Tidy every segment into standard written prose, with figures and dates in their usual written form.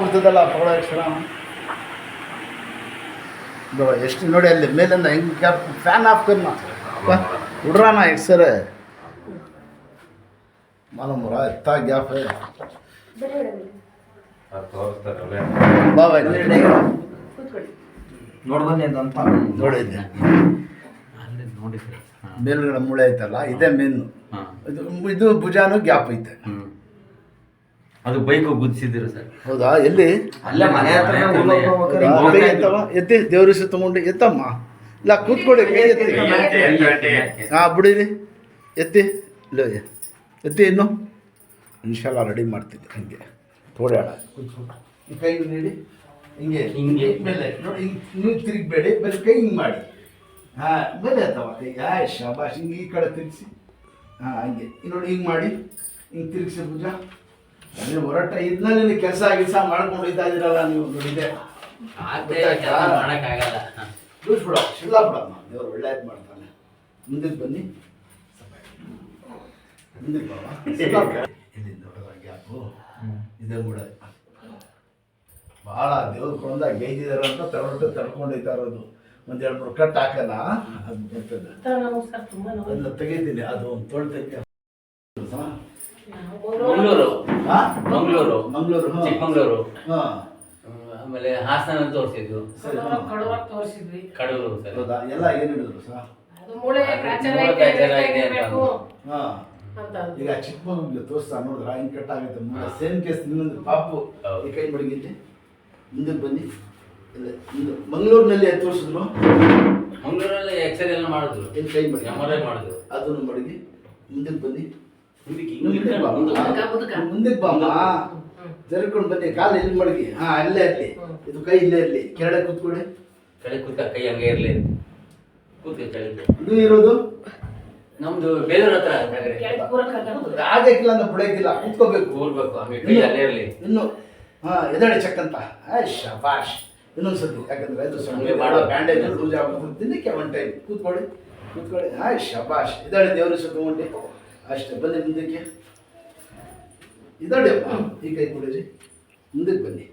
ಆಗ್ಬಿಡ್ತದಲ್ಲ ಪಗಳ ಅಕ್ಷರ ಎಷ್ಟು ನೋಡಿ ಅಲ್ಲಿ ಮೇಲಿಂದ ಹೆಂಗೆ ಫ್ಯಾನ್ ಆಫ್ ಕರ್ನ ಉಡ್ರಾನ ಎಕ್ಸರ मालूम हो रहा है इतना गैप है ಬಾಬಾ ನೋಡಿದ್ದೆ ಮೇಲ್ಗಡೆ ಮೂಳೆ ಐತಲ್ಲ ಇದೇ ಮೇನು ಇದು ಭುಜಾನು ಗ್ಯಾಪ್ ಐತೆ ಅದು ಬೈಕ್ ಗುದ್ಸಿದ್ದೀರ ಸರ್ ಹೌದಾ ಎಲ್ಲಿ ಅಲ್ಲೇ ಮನೆ ಹತ್ರ ಎತ್ತಿ ದೇವ್ರ ತಗೊಂಡು ಎತ್ತಮ್ಮ ಇಲ್ಲ ಕೂತ್ಕೊಡಿ ಕೈ ಎತ್ತಿ ಹಾಂ ಬಿಡಿರಿ ಎತ್ತಿ ಇಲ್ಲ ಎತ್ತಿ ಇನ್ನು ಇನ್ಶಾಲ್ಲ ರೆಡಿ ಮಾಡ್ತೀನಿ ಹಂಗೆ ತೋಡಾಡ ಈ ಕೈ ನೀಡಿ ಹಿಂಗೆ ಹಿಂಗೆ ಮೇಲೆ ನೋಡಿ ಹಿಂಗೆ ನೀವು ತಿರುಗಬೇಡಿ ಬರೀ ಕೈ ಹಿಂಗೆ ಮಾಡಿ ಹಾಂ ಮೇಲೆ ಅಥವಾ ಕೈ ಶಾಬಾಷ್ ಹಿಂಗೆ ಈ ಕಡೆ ತಿರುಗಿಸಿ ಹಾಂ ಹಂಗೆ ನೋಡಿ ಹಿಂಗೆ ಮಾಡಿ ಹಿಂಗೆ ತಿರುಗಿಸಿ ಭುಜ ನೀವು ಹೊರಟ ಇದನ್ನ ಕೆಲಸ ಗಿಲ್ಸ ಮಾಡ್ಕೊಂಡು ಹೋಗ್ತಾ ಇದ್ದೀರಲ್ಲ ನೀವು ನೋಡಿದೆ ಮಾಡೋಕ್ಕಾಗಲ್ಲ ಬಿಡ ಶಿಲ್ಲ ಬಿಡಮ್ಮ ದೇವ್ರು ಒಳ್ಳೇದು ಮಾಡ್ತಾನೆ ಮುಂದಕ್ಕೆ ಬನ್ನಿ ಮುಂದಕ್ಕೆ ಬಾಬಾ ಇಲ್ಲಿಂದ ಹೊಡೆದ ಗ್ಯಾಪು ಇದೇ ಕೂಡ ಭಾಳ ದೇವ್ರು ಕೊಂದ ಗೈದಿದಾರ ಅಂತ ತಡ್ಕೊಂಡೈತಾ ಇರೋದು ಒಂದು 2-3 ಕಟ್ ಹಾಕಲ್ಲ ಅದು ಬರ್ತದೆ ಅದನ್ನ ತೆಗಿತೀನಿ ಅದು ಒಂದು ತೊಳ್ತೈತೆ ಮಂಗಳೂರು ಮಂಗಳೂರು ಚಿಕ್ಕಮಂಗ್ಳೂರು ಹಾಂ ಆಮೇಲೆ ಹಾಸನ ತೋರಿಸಿದ್ದು ಕಡೂರು ಸರ್ ಹೌದಾ ಎಲ್ಲ ಏನು ಹೇಳಿದ್ರು ಸರ್ ಹಾಂ ಈಗ ಚಿಕ್ಕಮಂಗ್ಳೂರಿಗೆ ತೋರಿಸ್ತಾ ನೋಡಿದ್ರ ಹಿಂಗೆ ಕಟ್ ಆಗುತ್ತೆ ಸೇಮ್ ಕೇಸ್ ಇನ್ನೊಂದು ಪಾಪು ಈ ಕೈ ಮಡಗಿದ್ದೆ ಮುಂದಕ್ಕೆ ಬನ್ನಿ ಇಲ್ಲ ಇದು ಮಂಗಳೂರಿನಲ್ಲಿ ತೋರಿಸಿದ್ರು ಮಂಗಳೂರಲ್ಲಿ ಎಕ್ಸ್ರೇ ಎಲ್ಲ ಮಾಡಿದ್ರು ಏನು ಕೈ ಮಡಗಿ ಮಾಡಿದ್ರು ಅದನ್ನು ಮಡಗಿ ಮುಂದಕ್ಕೆ ಬನ್ನಿ ಮುಂದಕ್ಕೆ ಮುಂದಕ್ಕೆ ಬಾಮ್ಮ ಜರ್ಕೊಂಡು ಬನ್ನಿ ಕಾಲು ಎಲ್ಲಿ ಮಡಗಿ ಹಾಂ ಅಲ್ಲೇ ಇರಲಿ ಇದು ಕೈ ಇಲ್ಲೇ ಇರಲಿ ಕೆಳಗೆ ಕೂತ್ಕೊಡಿ ಕೆಳಗೆ ಕೂತ್ಕ ಕೈ ಹಂಗೆ ಇರಲಿ ಕೂತ್ಕ ಕೆಳಗೆ ಇದು ಇರೋದು ನಮ್ದು ಬೇಲೂರು ಹತ್ರ ಆಗಕ್ಕಿಲ್ಲ ಅಂದ್ರೆ ಬಿಡಕ್ಕಿಲ್ಲ ಕೂತ್ಕೋಬೇಕು ಕೂರ್ಬೇಕು ಹಂಗೆ ಕೈ ಅಲ್ಲೇ ಇರಲಿ ಇನ್ನು ಹಾಂ ಎದಡೆ ಚೆಕ್ ಅಂತ ಶಾಬಾಷ್ ಇನ್ನೊಂದು ಸತಿ ಯಾಕಂದ್ರೆ ಇದು ಸಣ್ಣ ಮಾಡೋ ಬ್ಯಾಂಡೇಜ್ ಲೂಸ್ ಆಗ್ಬಿಡ್ತದೆ ದಿನಕ್ಕೆ ಒನ್ ಟೈಮ್ ಕೂತ್ಕೊಳ್ಳಿ ಶಾಬಾಷ್ ಇದಡೆ ದೇವ್ರ ಸುತ್ತಗೊಂಡು ಅಷ್ಟೇ ಬನ್ನಿ ಮುಂದಕ್ಕೆ ಇದಡೆ ಈ ಕೈ ಕೊಡಿರಿ ಮುಂದಕ್ಕೆ ಬನ್ನಿ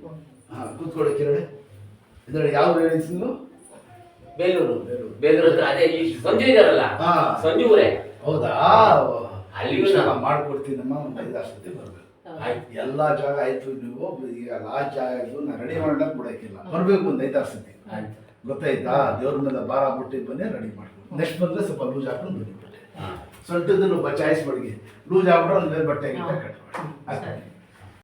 ಹಾಂ ಕೂತ್ಕೊಳ್ಳಿ ಕೆರಡೆ ಇದಡೆ ಯಾವ ಹೇಳಿಸ್ ನೀವು ಬೇಲೂರು ಹತ್ರ ಅದೇ ಈ ಸಂಜು ಇದಾರಲ್ಲ ಸಂಜು ಊರೇ ಹೌದಾ ಅಲ್ಲಿಗೂ ಮಾಡ್ಕೊಡ್ತೀನಮ್ಮ ಒಂದು 5-6 ಸತಿ ಬರ್ಬೇಕು ಎಲ್ಲ ಜಾಗ ಆಯ್ತು ನೀವು ಈಗ ಲಾಸ್ಟ್ ಜಾಗ ಆಯ್ತು ನಾ ರೆಡಿ ಮಾಡಕ್ ಬಿಡಕ್ಕಿಲ್ಲ ಬರ್ಬೇಕು ಒಂದು 5-6 ಸತಿ ಗೊತ್ತಾಯ್ತಾ ದೇವ್ರ ಮೇಲೆ ಭಾರ ಬಿಟ್ಟು ಬನ್ನಿ ರೆಡಿ ಮಾಡ್ಕೊಂಡು ನೆಕ್ಸ್ಟ್ ಬಂದ್ರೆ ಸ್ವಲ್ಪ ಲೂಸ್ ಹಾಕೊಂಡು ಬನ್ನಿ ಸೊಂಟದನ್ನು ಬಚಾಯಿಸಿ ಬಡ್ಗಿ ಲೂಸ್ ಆಗ್ಬಿಟ್ರೆ ಒಂದು ಬೇರೆ ಬಟ್ಟೆ ಕಟ್ ಮಾಡಿ